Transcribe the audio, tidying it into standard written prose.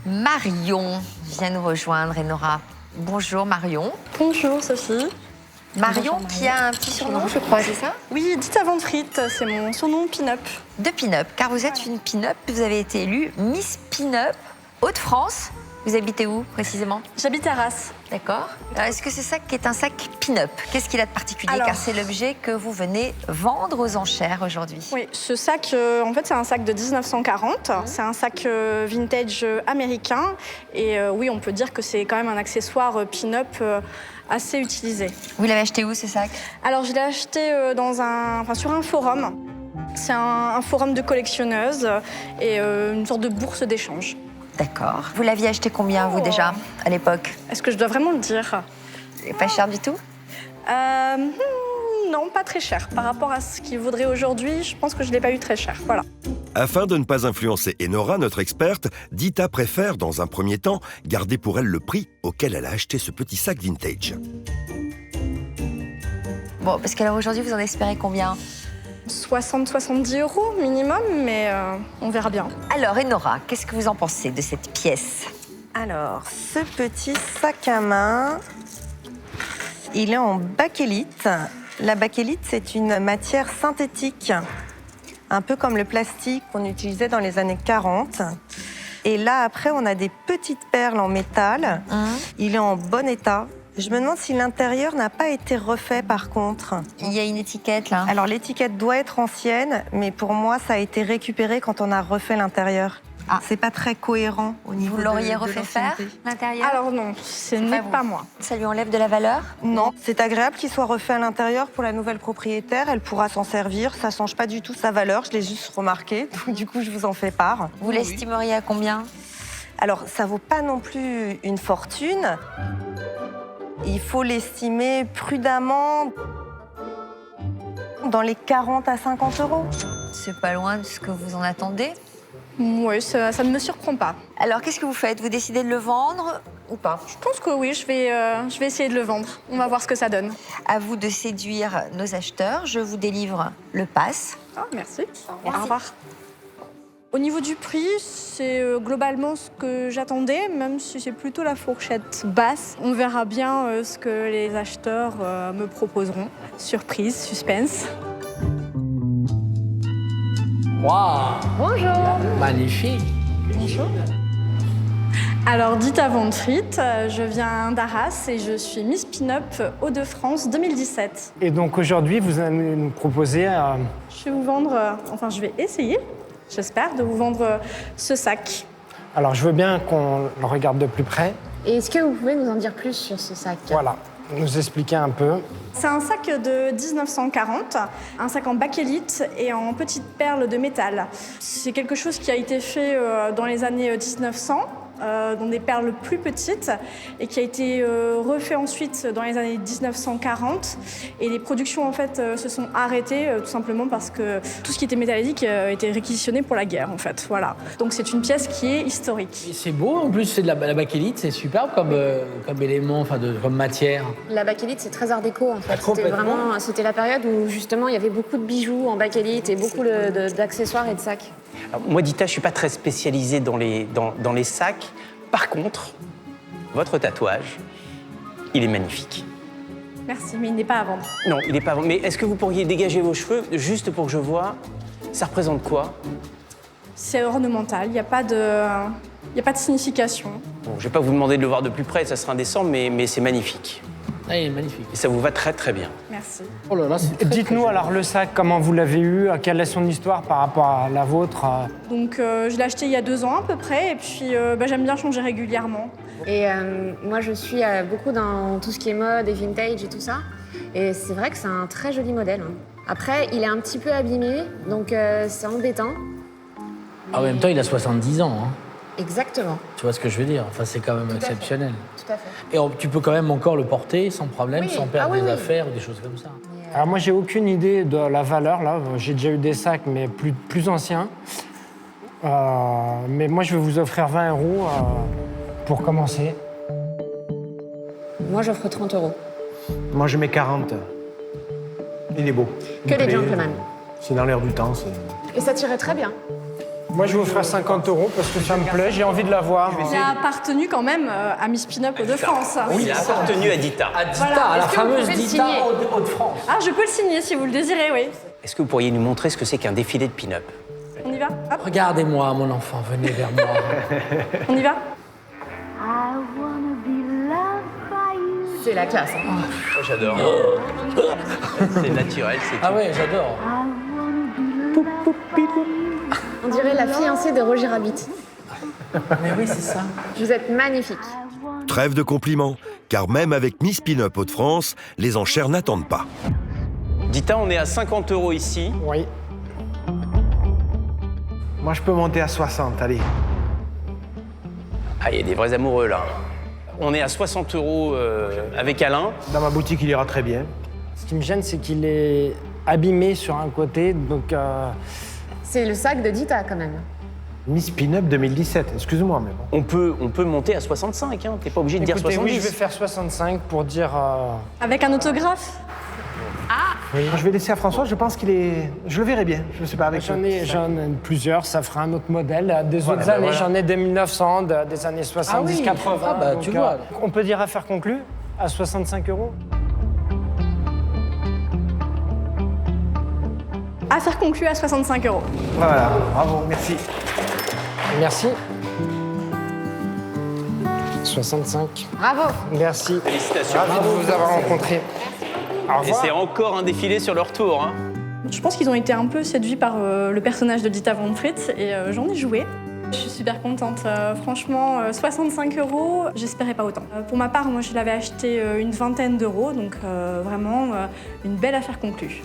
Marion vient nous rejoindre, Enora. Bonjour Marion. Bonjour Sophie. Marion qui a un petit surnom, je crois, c'est ça? Oui, Dita Van Friet, c'est mon surnom Pin-Up. De Pin-Up, car vous êtes une Pin-Up, vous avez été élue Miss Pin-Up Hauts-de-France. Vous habitez où précisément? J'habite à Arras. D'accord. Alors, est-ce que ce sac est un sac Pin-Up? Qu'est-ce qu'il a de particulier? Alors, car c'est l'objet que vous venez vendre aux enchères aujourd'hui. Oui, ce sac, en fait, c'est un sac de 1940. C'est un sac vintage américain. Et oui, on peut dire que c'est quand même un accessoire Pin-Up assez utilisé. Vous l'avez acheté où, ce sac? Alors, je l'ai acheté sur un forum. C'est un forum de collectionneuses et une sorte de bourse d'échange. D'accord. Vous l'aviez acheté combien, vous, déjà, à l'époque? Est-ce que je dois vraiment le dire? Pas cher du tout? Non, pas très cher. Par rapport à ce qu'il vaudrait aujourd'hui, je pense que je ne l'ai pas eu très cher. Voilà. Afin de ne pas influencer Enora, notre experte, Dita préfère, dans un premier temps, garder pour elle le prix auquel elle a acheté ce petit sac vintage. Bon, parce qu'alors aujourd'hui, vous en espérez combien? 60-70 € minimum, mais on verra bien. Alors, Enora, qu'est-ce que vous en pensez de cette pièce? Alors, ce petit sac à main, il est en bakélite. La bakélite, c'est une matière synthétique, un peu comme le plastique qu'on utilisait dans les années 40. Et là, après, on a des petites perles en métal. Il est en bon état. Je me demande si l'intérieur n'a pas été refait, par contre. Il y a une étiquette, là. Alors, l'étiquette doit être ancienne, mais pour moi, ça a été récupéré quand on a refait l'intérieur. Ah. C'est pas très cohérent au niveau Vous l'auriez de refait faire, l'ancienneté. l'intérieur? Alors non, ce n'est vous. pas moi. Ça lui enlève de la valeur? Non, c'est agréable qu'il soit refait à l'intérieur pour la nouvelle propriétaire. Elle pourra s'en servir. Ça change pas du tout sa valeur. Je l'ai juste remarqué. Du coup, je vous en fais part. Vous l'estimeriez à combien? Alors, ça vaut pas non plus une fortune. Il faut l'estimer prudemment dans les 40 à 50 €. C'est pas loin de ce que vous en attendez. Oui, ça ne me surprend pas. Alors, qu'est-ce que vous faites? Vous décidez de le vendre ou pas? Je pense que oui, je vais essayer de le vendre. On va voir ce que ça donne. À vous de séduire nos acheteurs. Je vous délivre le pass. Ah, merci. Merci. Au revoir. Au niveau du prix, c'est globalement ce que j'attendais, même si c'est plutôt la fourchette basse. On verra bien ce que les acheteurs me proposeront. Surprise, suspense. Waouh! Bonjour. Magnifique! Bonjour. Alors, Dita Van Friet, je viens d'Arras et je suis Miss Pin-Up Hauts-de-France 2017. Et donc aujourd'hui, vous allez nous proposer... Je vais vous vendre, je vais essayer, j'espère, de vous vendre ce sac. Alors je veux bien qu'on le regarde de plus près. Et est-ce que vous pouvez nous en dire plus sur ce sac? Voilà, nous expliquer un peu. C'est un sac de 1940, un sac en bakélite et en petites perles de métal. C'est quelque chose qui a été fait dans les années 1900. Dans des perles plus petites et qui a été refait ensuite dans les années 1940. Et les productions en fait se sont arrêtées tout simplement parce que tout ce qui était métallique était réquisitionné pour la guerre en fait. Voilà. Donc c'est une pièce qui est historique. Et c'est beau, en plus c'est de la bakélite, c'est superbe comme élément, comme matière. La bakélite, c'est très art déco en fait. Complètement. C'était la période où justement il y avait beaucoup de bijoux en bakélite et beaucoup d'accessoires et de sacs. Alors, moi, Dita, je ne suis pas très spécialisé dans les sacs. Par contre, votre tatouage, il est magnifique. Merci, mais il n'est pas à vendre. Non, il n'est pas... Mais est-ce que vous pourriez dégager vos cheveux, juste pour que je vois, ça représente quoi? C'est ornemental, il n'y a pas de signification. Bon, je ne vais pas vous demander de le voir de plus près, ça sera indécent, mais c'est magnifique. Ah, il est magnifique. Et ça vous va très, très bien. Merci. Oh là là, c'est très, Dites-nous très alors le sac, comment vous l'avez eu, quelle est son histoire par rapport à la vôtre? Donc je l'ai acheté il y a 2 ans à peu près et puis j'aime bien changer régulièrement. Et moi je suis beaucoup dans tout ce qui est mode et vintage et tout ça. Et c'est vrai que c'est un très joli modèle. Après, il est un petit peu abîmé, donc c'est embêtant. En même temps, il a 70 ans. Hein. Exactement. Tu vois ce que je veux dire? Enfin, c'est quand même exceptionnel. Tout à fait. Et tu peux quand même encore le porter sans problème, Oui. sans perdre Ah oui, des oui. affaires ou des choses comme ça. Alors moi, j'ai aucune idée de la valeur, là. J'ai déjà eu des sacs, mais plus anciens. Mais moi, je vais vous offrir 20 € pour commencer. Moi j'offre 30 €. Moi, je mets 40. Il est beau. Que des gentlemen. C'est dans l'air du temps. Et ça tirait très bien. Moi, je vous ferai 50 € parce que ça me plaît, j'ai envie de la voir. Il a appartenu quand même à Miss Pin-Up Hauts-de-France. Il a appartenu à Dita. À Dita, Voilà. à la Est-ce que vous fameuse pouvez le Dita signer Hauts-de-France. Ah, je peux le signer si vous le désirez, oui. Est-ce que vous pourriez nous montrer ce que c'est qu'un défilé de pin-up? On y va? Hop, Regardez-moi, mon enfant, venez vers moi. on y va? C'est la classe. Hein. Oh, j'adore. C'est naturel, c'est Ah tout. ouais, j'adore. On dirait la fiancée de Roger Rabbit. Mais oui, c'est ça. Vous êtes magnifique. Trêve de compliments, car même avec Miss Pin-Up Hauts-de-France, les enchères n'attendent pas. Dita, on est à 50 € ici. Oui. Moi, je peux monter à 60, allez. Ah, il y a des vrais amoureux là. On est à 60 € avec Alain. Dans ma boutique, il ira très bien. Ce qui me gêne, c'est qu'il est abîmé sur un côté, donc... C'est le sac de Dita quand même. Miss Pin-Up 2017, excuse-moi, mais bon. On peut monter à 65, hein. T'es pas obligé de dire Écoutez, 70. oui, je vais faire 65 pour dire... Avec un autographe? Je vais laisser à François, je pense qu'il est... Je le verrai bien, je sais pas avec J'en ai plusieurs, ça fera un autre modèle. Des Voilà, autres ben années, voilà. j'en ai des 1900, des années 70, 80. Ah bah, donc, tu vois. On peut dire affaire conclue à 65 €. Affaire conclue à 65 €. Voilà, bravo, merci. Merci. 65. Bravo. Merci. Félicitations. Ravi de vous avoir rencontré. Au Et revoir. c'est encore un défilé sur leur tour. Hein. Je pense qu'ils ont été un peu séduits par le personnage de Dita Von Fritz et j'en ai joué. Je suis super contente. Franchement, 65 €, j'espérais pas autant. Pour ma part, moi, je l'avais acheté une vingtaine d'euros, donc vraiment une belle affaire conclue.